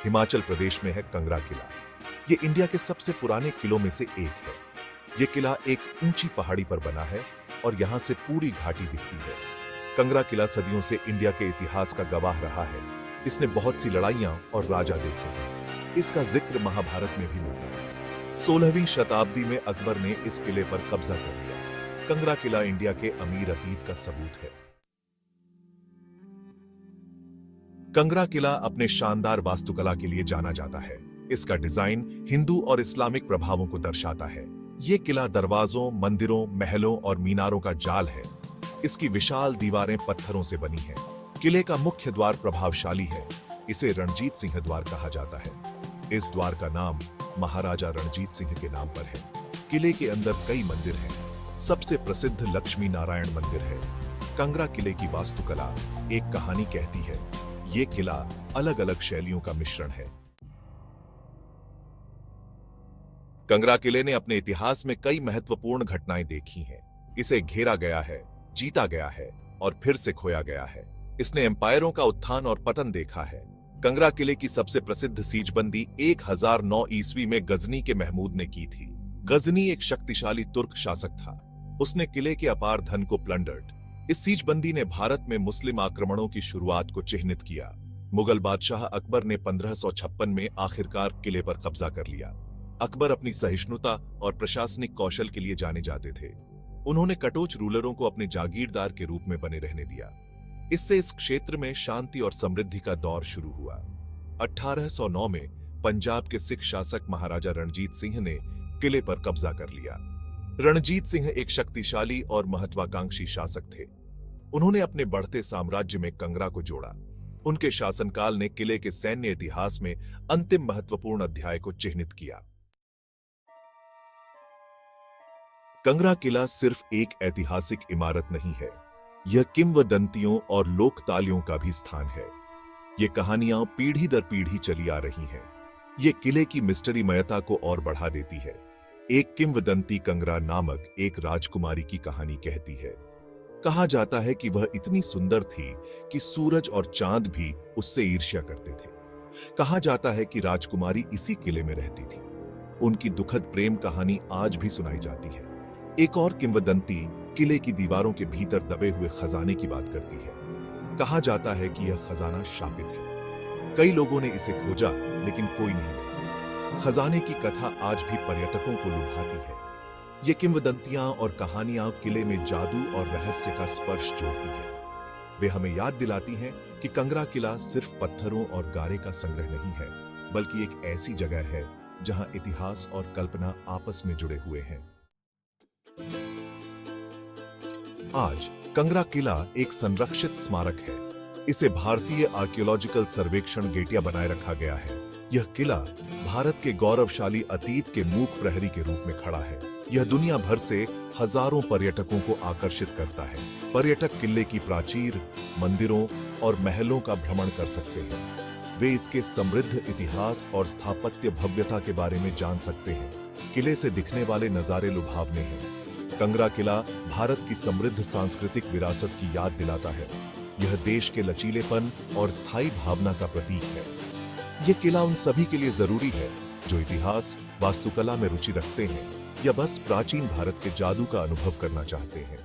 हिमाचल प्रदेश में है कंगरा किला। ये इंडिया के सबसे पुराने किलों में से एक है। ये किला एक ऊंची पहाड़ी पर बना है और यहाँ से पूरी घाटी दिखती है। कंगरा किला सदियों से इंडिया के इतिहास का गवाह रहा है। इसने बहुत सी लड़ाइयां और राजा देखे हैं। इसका जिक्र महाभारत में भी मिलता है। 16वीं शताब्दी में अकबर ने इस किले पर कब्जा कर लिया। कंगरा किला इंडिया के अमीर अतीत का सबूत है। कंगरा किला अपने शानदार वास्तुकला के लिए जाना जाता है। इसका डिजाइन हिंदू और इस्लामिक प्रभावों को दर्शाता है। ये किला दरवाजों, मंदिरों, महलों और मीनारों का जाल है। इसकी विशाल दीवारें पत्थरों से बनी हैं। किले का मुख्य द्वार प्रभावशाली है। इसे रणजीत सिंह द्वार कहा जाता है। इस द्वार का नाम महाराजा रणजीत सिंह के नाम पर है। किले के अंदर कई मंदिर हैं। सबसे प्रसिद्ध लक्ष्मी नारायण मंदिर है। कंगरा किले की वास्तुकला एक कहानी कहती है। ये किला अलग अलग शैलियों का मिश्रण है। कंगरा किले ने अपने इतिहास में कई महत्वपूर्ण घटनाएं देखी हैं। इसे घेरा गया है, जीता गया है और फिर से खोया गया है। इसने एम्पायरों का उत्थान और पतन देखा है। कंगरा किले की सबसे प्रसिद्ध सीजबंदी 1009 ईस्वी में गजनी के महमूद ने की थी। गजनी एक शक्तिशाली तुर्क शासक था। उसने किले के अपार धन को प्लंडर्ड। इस सीजबंदी ने भारत में मुस्लिम आक्रमणों की शुरुआत को चिह्नित किया। मुगल बादशाह अकबर ने 1556 में आखिरकार किले पर कब्जा कर लिया। अकबर अपनी सहिष्णुता और प्रशासनिक कौशल के लिए जाने जाते थे। उन्होंने कटोच रूलरों को अपने जागीरदार के रूप में बने रहने दिया। इससे इस क्षेत्र में शांति और समृद्धि का दौर शुरू हुआ। 1809 में पंजाब के सिख शासक महाराजा रणजीत सिंह ने किले पर कब्जा कर लिया। रणजीत सिंह एक शक्तिशाली और महत्वाकांक्षी शासक थे। उन्होंने अपने बढ़ते साम्राज्य में कंगरा को जोड़ा। उनके शासनकाल ने किले के सैन्य इतिहास में अंतिम महत्वपूर्ण अध्याय को चिह्नित किया। कंगरा किला सिर्फ एक ऐतिहासिक इमारत नहीं है, यह किंवदंतियों और लोकतालियों का भी स्थान है। ये कहानियां पीढ़ी दर पीढ़ी चली आ रही हैं। ये किले की मिस्टरीमयता को और बढ़ा देती है। एक किंवदंती कंगरा नामक एक राजकुमारी की कहानी कहती है। कहा जाता है कि वह इतनी सुंदर थी कि सूरज और चांद भी उससे ईर्ष्या करते थे। कहा जाता है कि राजकुमारी इसी किले में रहती थी। उनकी दुखद प्रेम कहानी आज भी सुनाई जाती है। एक और किंवदंती किले की दीवारों के भीतर दबे हुए खजाने की बात करती है। कहा जाता है कि यह खजाना शापित है। कई लोगों ने इसे खोजा, लेकिन कोई नहीं मिला। खजाने की कथा आज भी पर्यटकों को लुभाती है। ये किंवदंतियां और कहानियां किले में जादू और रहस्य का स्पर्श जोड़ती हैं। वे हमें याद दिलाती हैं कि कंगरा किला सिर्फ पत्थरों और गारे का संग्रह नहीं है, बल्कि एक ऐसी जगह है जहां इतिहास और कल्पना आपस में जुड़े हुए हैं। आज कंगरा किला एक संरक्षित स्मारक है। इसे भारतीय आर्कियोलॉजिकल सर्वेक्षण गेटिया बनाए रखा गया है। यह किला भारत के गौरवशाली अतीत के मूक प्रहरी के रूप में खड़ा है। यह दुनिया भर से हजारों पर्यटकों को आकर्षित करता है। पर्यटक किले की प्राचीर, मंदिरों और महलों का भ्रमण कर सकते हैं। वे इसके समृद्ध इतिहास और स्थापत्य भव्यता के बारे में जान सकते हैं। किले से दिखने वाले नजारे लुभावने हैं। कंगरा किला भारत की समृद्ध सांस्कृतिक विरासत की याद दिलाता है। यह देश के लचीलेपन और स्थायी भावना का प्रतीक है। यह किला उन सभी के लिए जरूरी है जो इतिहास, वास्तुकला में रुचि रखते हैं या बस प्राचीन भारत के जादू का अनुभव करना चाहते हैं।